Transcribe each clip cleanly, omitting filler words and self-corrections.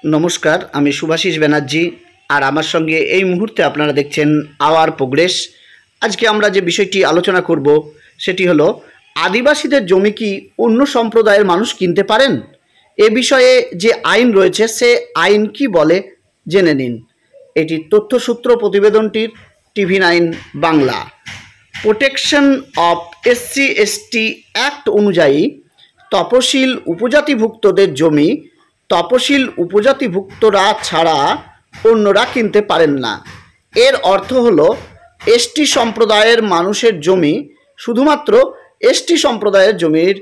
নমস্কার, আমি শুভাশিস ব্যানার্জি। আর আমার সঙ্গে এই মুহূর্তে আপনারা দেখছেন আওয়ার প্রোগ্রেস। আজকে আমরা যে বিষয়টি আলোচনা করব সেটি হলো, আদিবাসীদের জমি কি অন্য সম্প্রদায়ের মানুষ কিনতে পারেন? এ বিষয়ে যে আইন রয়েছে সে আইন কি বলে জেনে নিন। এটি তথ্যসূত্র প্রতিবেদনটির TV9 Bangla. Protection of SC/ST act অনুযায়ী তপশিল উপজাতিভুক্তদের জমি তপশিল উপজাতিভুক্তরা ছাড়া অন্যরা কিনতে পারেন না। এর অর্থ হলো, এসটি সম্প্রদায়ের মানুষের জমি শুধুমাত্র এসটি সম্প্রদায়ের জমির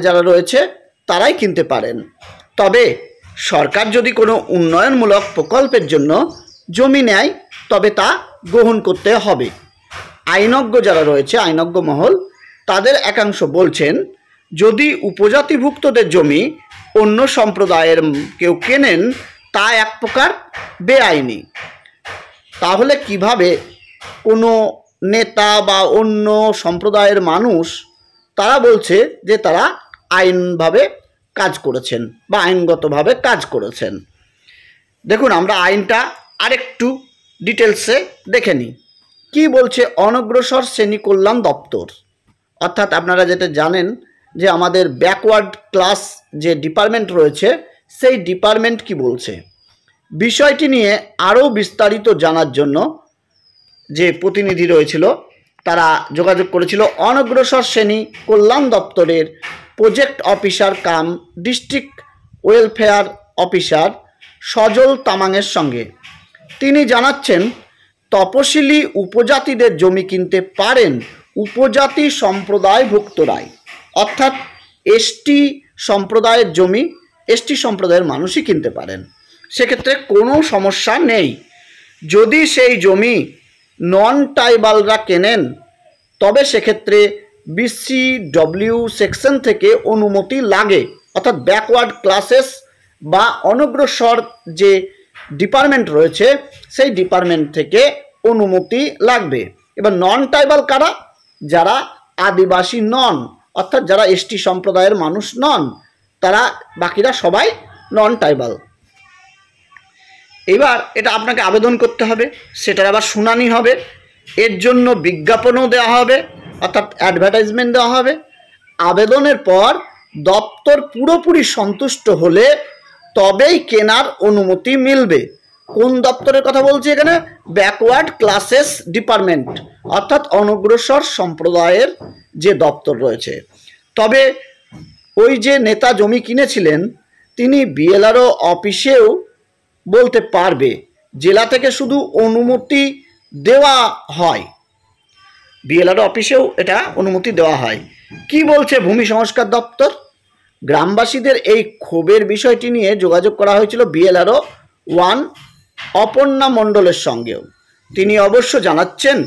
যারা রয়েছে তারাই কিনতে পারেন। তবে সরকার যদি কোনো উন্নয়নমূলক প্রকল্পের জন্য জমি নেয় তবে তা গ্রহণ করতে হবে। আইনজ্ঞ যারা রয়েছে, আইনজ্ঞ মহল, তাদের একাংশ বলছেন, যদি উপজাতিভুক্তদের জমি অন্য সম্প্রদায়ের কেউ কেনেন তা এক প্রকার বেআইনি। তাহলে কিভাবে কোনো নেতা বা অন্য সম্প্রদায়ের মানুষ তারা বলছে যে তারা আইনভাবে কাজ করেছেন বা আইনগতভাবে কাজ করেছেন? দেখুন, আমরা আইনটা আরেকটু ডিটেলসে দেখে নিই। কী বলছে অনগ্রসর শ্রেণী কল্যাণ দপ্তর, অর্থাৎ আপনারা যেটা জানেন যে আমাদের ব্যাকওয়ার্ড ক্লাস যে ডিপার্টমেন্ট রয়েছে সেই ডিপার্টমেন্ট কি বলছে বিষয়টি নিয়ে আরও বিস্তারিত জানার জন্য যে প্রতিনিধি রয়েছিল তারা যোগাযোগ করেছিল অনগ্রসর শ্রেণী কল্যাণ দপ্তরের project officer cum district welfare officer Sajal তামাংয়ের সঙ্গে। তিনি জানাচ্ছেন, তপশিলি উপজাতিদের জমি কিনতে পারেন উপজাতি সম্প্রদায়ভুক্তরাই, অর্থাৎ এসটি সম্প্রদায়ের জমি এসটি সম্প্রদায়ের মানুষই কিনতে পারেন। সেক্ষেত্রে কোনো সমস্যা নেই। যদি সেই জমি নন ট্রাইবালরা কেনেন তবে সেক্ষেত্রে BCW সেকশন থেকে অনুমতি লাগে, অর্থাৎ ব্যাকওয়ার্ড ক্লাসেস বা অনগ্রসর যে ডিপার্টমেন্ট রয়েছে সেই ডিপার্টমেন্ট থেকে অনুমতি লাগবে। এবার নন ট্রাইবাল কারা? যারা আদিবাসী নন, অর্থাৎ যারা এসটি সম্প্রদায়ের মানুষ নন, তারা বাকিরা সবাই নন ট্রাইবাল। এবার এটা আপনাকে আবেদন করতে হবে, সেটার আবার শুনানি হবে, এর জন্য বিজ্ঞাপনও দেওয়া হবে, অর্থাৎ অ্যাডভার্টাইজমেন্ট দেওয়া হবে। আবেদনের পর দপ্তর পুরোপুরি সন্তুষ্ট হলে তবেই কেনার অনুমতি মিলবে। কোন দপ্তরের কথা বলছি এখানে? ব্যাকওয়ার্ড ক্লাসেস ডিপার্টমেন্ট, অর্থাৎ অনগ্রসর সম্প্রদায়ের যে দপ্তর রয়েছে। তবে ওই যে নেতা জমি কিনেছিলেন তিনি BLRO অফিসেও বলতে পারবে, জেলা থেকে শুধু অনুমতি দেওয়া হয়, BLRO অফিসেও এটা অনুমতি দেওয়া হয়। কি বলছে ভূমি সংস্কার দপ্তর? গ্রামবাসীদের এই ক্ষোভের বিষয়টি নিয়ে যোগাযোগ করা হয়েছিল BLRO 1 অপর্ণা মণ্ডলের সঙ্গেও। তিনি অবশ্য জানাচ্ছেন,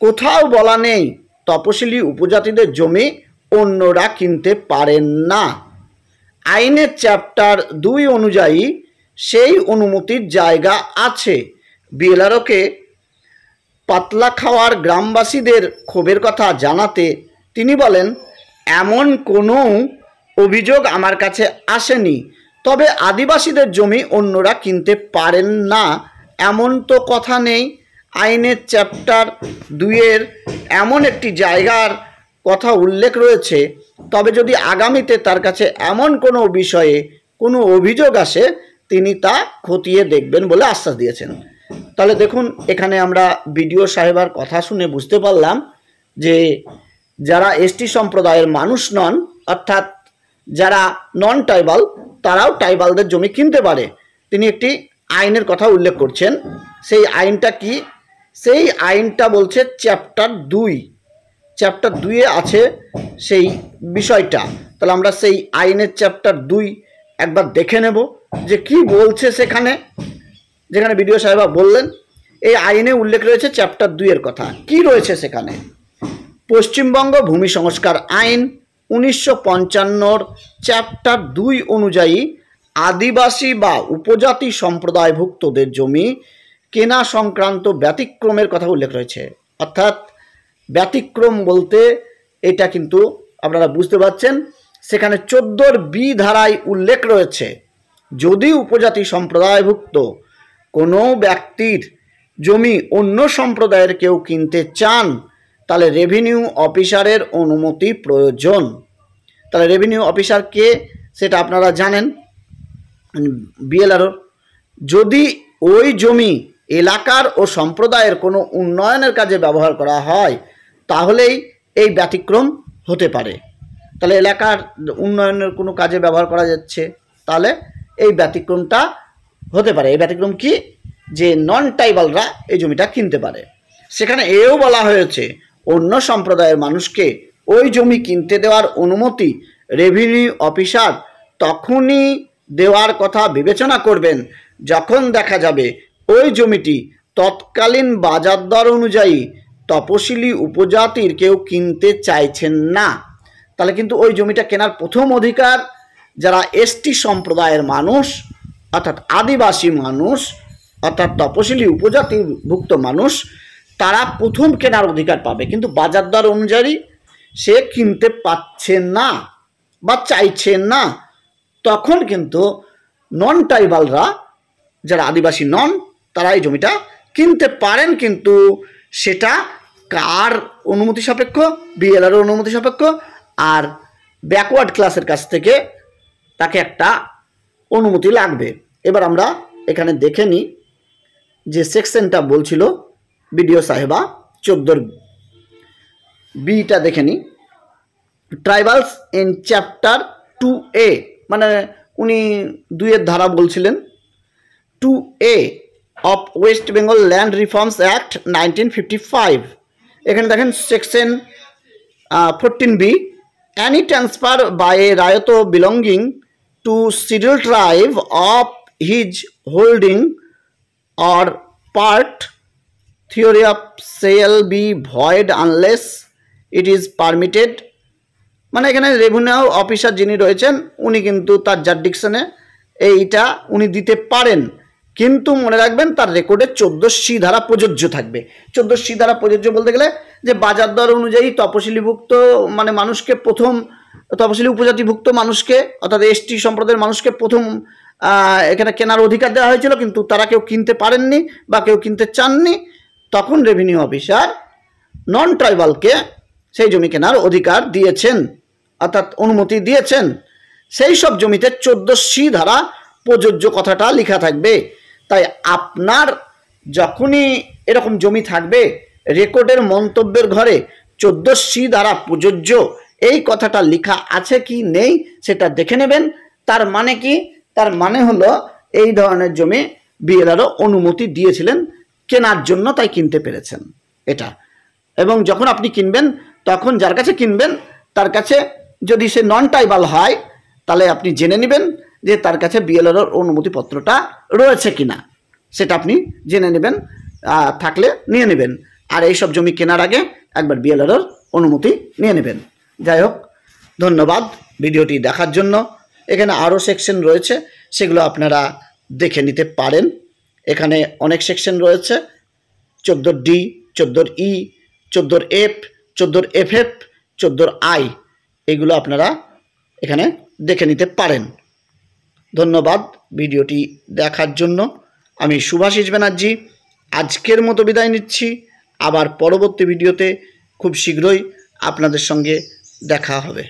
কোথাও বলা নেই তপশিলি উপজাতিদের জমি অন্যরা কিনতে পারেন না। আইনের চ্যাপ্টার 2 অনুযায়ী সেই অনুমতির জায়গা আছে। BLROকে পাতলাখাওয়ার গ্রামবাসীদের ক্ষোভের কথা জানাতে তিনি বলেন, এমন কোনো অভিযোগ আমার কাছে আসেনি, তবে আদিবাসীদের জমি অন্যরা কিনতে পারেন না এমন তো কথা নেই। আইনের চ্যাপ্টার 2 এমন একটি জায়গার কথা উল্লেখ রয়েছে, তবে যদি আগামীতে তার কাছে এমন কোনো বিষয়ে কোনো অভিযোগ আসে তিনি তা খতিয়ে দেখবেন বলে আশ্বাস দিয়েছেন। তাহলে দেখুন, এখানে আমরা BDO সাহেবার কথা শুনে বুঝতে পারলাম যে যারা এসটি সম্প্রদায়ের মানুষ নন, অর্থাৎ যারা নন ট্রাইবাল, তারাও ট্রাইবালদের জমি কিনতে পারে। তিনি একটি আইনের কথা উল্লেখ করছেন। সেই আইনটা কি? সেই আইনটা বলছে চ্যাপ্টার 2 আছে সেই বিষয়টা। তাহলে আমরা সেই আইনের চ্যাপ্টার 2 একবার দেখে নেব যে কি বলছে সেখানে। যেখানে BDO সাহেবা বললেন এই আইনে উল্লেখ রয়েছে চ্যাপ্টার 2 কথা। কি রয়েছে সেখানে? পশ্চিমবঙ্গ ভূমি সংস্কার আইন 1955 চ্যাপ্টার 2 অনুযায়ী আদিবাসী বা উপজাতি সম্প্রদায়ভুক্তদের জমি কেনা সংক্রান্ত ব্যতিক্রমের কথা উল্লেখ রয়েছে। অর্থাৎ ব্যতিক্রম বলতে এটা কিন্তু আপনারা বুঝতে পারছেন, সেখানে 14 B ধারায় উল্লেখ রয়েছে যদি উপজাতি সম্প্রদায়ভুক্ত কোনো ব্যক্তির জমি অন্য সম্প্রদায়ের কেউ কিনতে চান তাহলে রেভিনিউ অফিসারের অনুমতি প্রয়োজন। তাহলে রেভিনিউ অফিসার কে সেটা আপনারা জানেন, বিএলআরও। যদি ওই জমি এলাকার ও সম্প্রদায়ের কোনো উন্নয়নের কাজে ব্যবহার করা হয় তাহলেই এই ব্যতিক্রম হতে পারে। তাহলে এলাকার উন্নয়নের কোনো কাজে ব্যবহার করা যাচ্ছে তাহলে এই ব্যতিক্রমটা হতে পারে। এই ব্যতিক্রম কি? যে নন ট্রাইবালরা এই জমিটা কিনতে পারে। সেখানে এও বলা হয়েছে অন্য সম্প্রদায়ের মানুষকে ওই জমি কিনতে দেওয়ার অনুমতি রেভিনিউ অফিসার তখনই দেওয়ার কথা বিবেচনা করবেন যখন দেখা যাবে ওই জমিটি তৎকালীন বাজার দর অনুযায়ী তপশিলি উপজাতির কেউ কিনতে চাইছেন না। তাহলে কিন্তু ওই জমিটা কেনার প্রথম অধিকার যারা এসটি সম্প্রদায়ের মানুষ অর্থাৎ আদিবাসী মানুষ অর্থাৎ তপশিলি উপজাতিভুক্ত মানুষ তারা প্রথম কেনার অধিকার পাবে, কিন্তু বাজার দর অনুযায়ী সে কিনতে পাচ্ছেন না বা চাইছেন না। তখন কিন্তু নন ট্রাইবালরা যারা আদিবাসী নন তারা এই জমিটা কিনতে পারেন, কিন্তু সেটা কার অনুমতি সাপেক্ষ? বিএলআর অনুমতি সাপেক্ষ। আর ব্যাকওয়ার্ড ক্লাসের কাছ থেকে তাকে একটা অনুমতি লাগবে। এবার আমরা এখানে দেখে নিই যে সেকশনটা বলছিল বিডিও সাহেবা 14 বিটা দেখে নিই। ট্রাইবালস ইন চ্যাপ্টার 2A, মানে উনি 2 ধারা বলছিলেন। 2A of West Bengal land reforms act 1955। এখানে দেখেন section 14B, any transfer by a Rayato belonging to scheduled tribe of his holding or part thereof shall be void unless it is permitted। মানে এখানে revenue officer যিনি রয়েছেন উনি কিন্তু তার জারডিকশনে এইটা উনি দিতে পারেন, কিন্তু মনে রাখবেন তার রেকর্ডে 14C ধারা প্রযোজ্য থাকবে। 14C ধারা প্রযোজ্য বলতে গেলে যে বাজার দর অনুযায়ী তপশিলিভুক্ত মানে মানুষকে প্রথম, তপশিলি উপজাতিভুক্ত মানুষকে অর্থাৎ এসটি সম্প্রদায়ের মানুষকে প্রথম এখানে কেনার অধিকার দেওয়া হয়েছিল, কিন্তু তারা কেউ কিনতে পারেননি বা কেউ কিনতে চাননি। তখন রেভিনিউ অফিসার নন ট্রাইবালকে সেই জমি কেনার অধিকার দিয়েছেন অর্থাৎ অনুমতি দিয়েছেন। সেই সব জমিতে 14C ধারা প্রযোজ্য কথাটা লেখা থাকবে। তাই আপনার যখনই এরকম জমি থাকবে রেকর্ডের মন্তব্যের ঘরে 14C ধারা প্রযোজ্য এই কথাটা লেখা আছে কি নেই সেটা দেখে নেবেন। তার মানে কি? তার মানে হলো এই ধরনের জমি বিএলআরও অনুমতি দিয়েছিলেন কেনার জন্য, তাই কিনতে পেরেছেন এটা। এবং যখন আপনি কিনবেন তখন যার কাছে কিনবেন তার কাছে যদি সে নন ট্রাইবাল হয় তাহলে আপনি জেনে নেবেন যে তার কাছে বিএলআরওর অনুমতিপত্রটা রয়েছে কিনা, সেটা আপনি জেনে নেবেন, থাকলে নিয়ে নেবেন। আর এইসব জমি কেনার আগে একবার বিএলআরওর অনুমতি নিয়ে নেবেন। যাই হোক, ধন্যবাদ ভিডিওটি দেখার জন্য। এখানে আরও সেকশন রয়েছে, সেগুলো আপনারা দেখে নিতে পারেন। এখানে অনেক সেকশন রয়েছে, 14D, 14E, 14F, 14FF, 14I, এগুলো আপনারা এখানে দেখে নিতে পারেন। ধন্যবাদ ভিডিওটি দেখার জন্য। আমি শুভাশিস ব্যানার্জি আজকের মতো বিদায় নিচ্ছি। আবার পরবর্তী ভিডিওতে খুব শীঘ্রই আপনাদের সঙ্গে দেখা হবে।